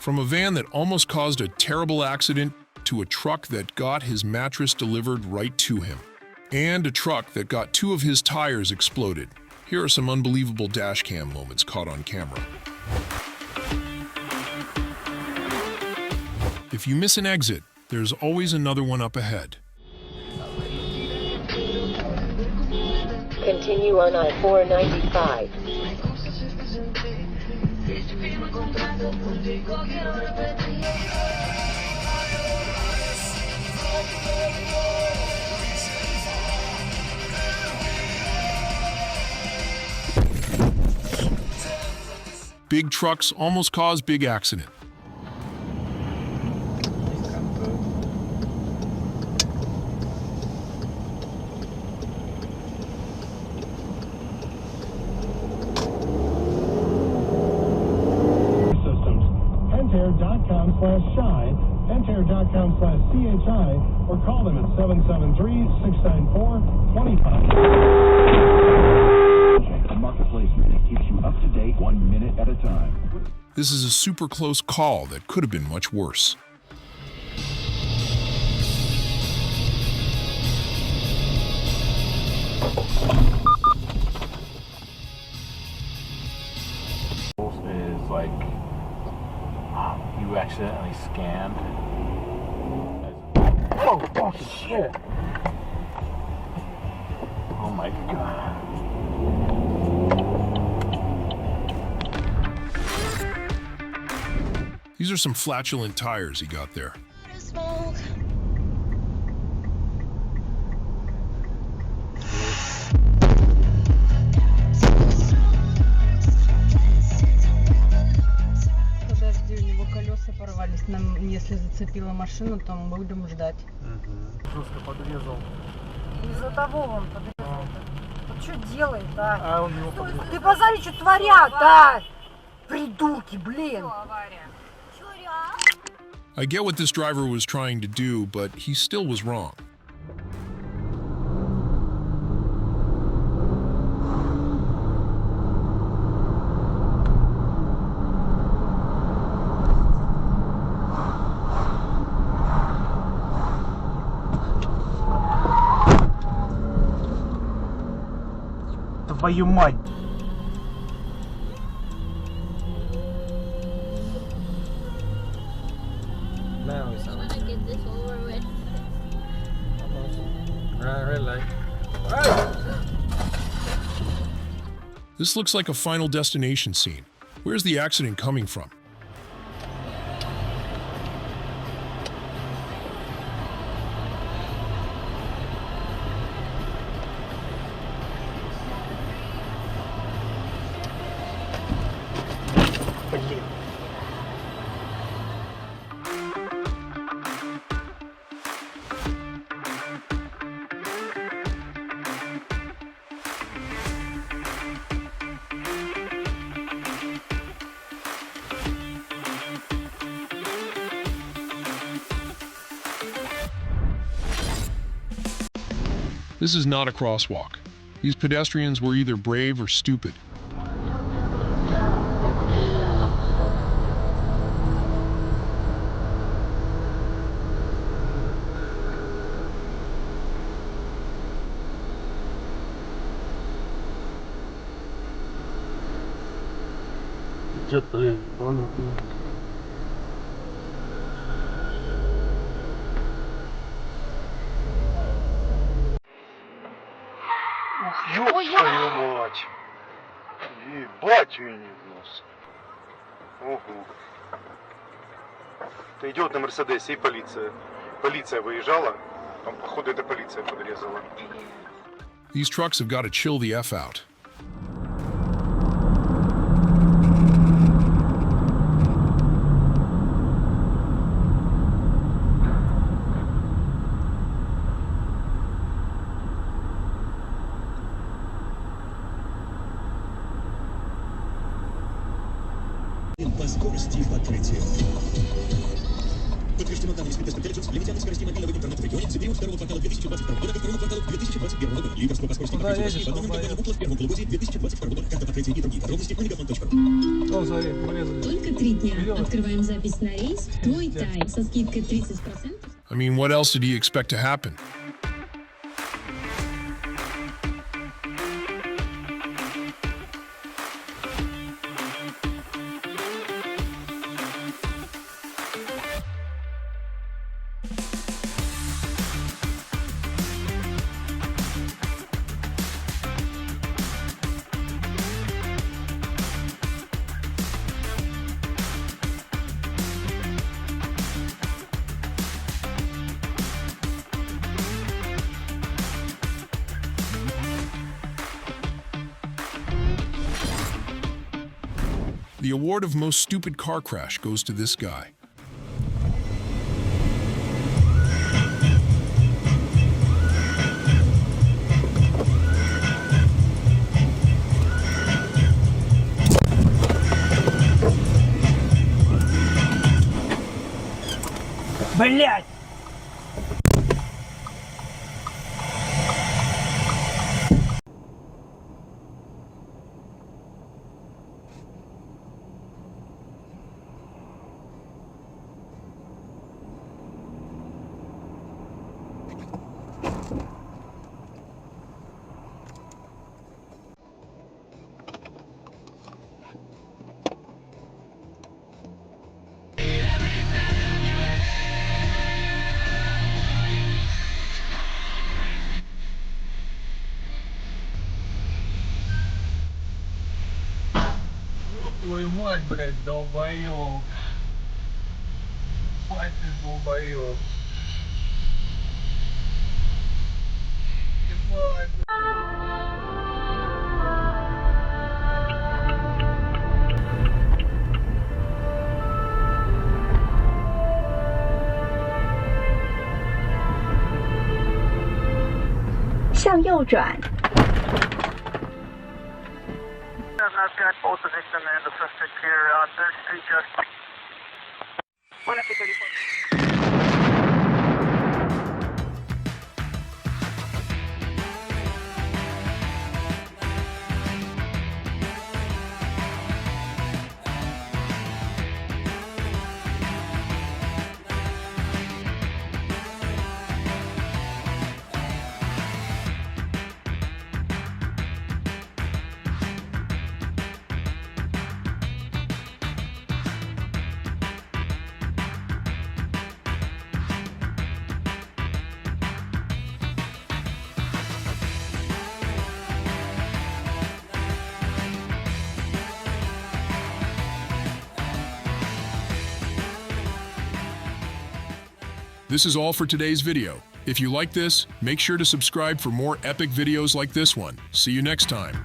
From a van that almost caused a terrible accident to a truck that got his mattress delivered right to him. And a truck that got 2 of his tires exploded. Here are some unbelievable dashcam moments caught on camera. If you miss an exit, there's always another one up ahead. Continue on I-495. Big trucks almost cause big accident. Pentair.com/shy, Pentair.com/CHI, or call them at 773-694-25. A marketplace minute keeps you up to date 1 minute at a time. This is a super close call that could have been much worse. Is like you accidentally scanned. Oh fucking shit! Oh my god! These are some flatulent tires he got there. Подожди, у него колеса порвались. Нам, если зацепила машину, то мы будем ждать. Жестко подрезал. Из-за того он подрезал. Вот что делает, а? А он его подрезал. Ты посмотри, что творят, а! Придурки, блин! I get what this driver was trying to do, but he still was wrong. Твою мать! This looks like a Final Destination scene. Where's the accident coming from? This is not a crosswalk. These pedestrians were either brave or stupid. Ёб твою мать! Ебать ее не в нос. Ого. Это идет на Мерседесе и полиция. Полиция выезжала, там, походу, это полиция подрезала. These trucks have got to chill the F out. По скорости покрытия. Подтверждено данными с скоростью мобильного интернета в регионе за период 2 квартала 2000 2022 года и второму кварталу 2021 года. Лидерство по скорости покрытия России по-новому Букла в первом полугодии 2022 года. Карта покрытия и другие подробности на megaphone.ru. Только 3 дня. Открываем запись на рейс в твой тайм со скидкой 30%. I mean, what else did he expect to happen? The award of most stupid car crash goes to this guy. Блять! Ой, мать, блядь, долбоёб. Мать ты долбоёб. Ебать,向右转。 I've got both the victim and the suspect here on 3rd Street Justice. This is all for today's video. If you like this, make sure to subscribe for more epic videos like this one. See you next time.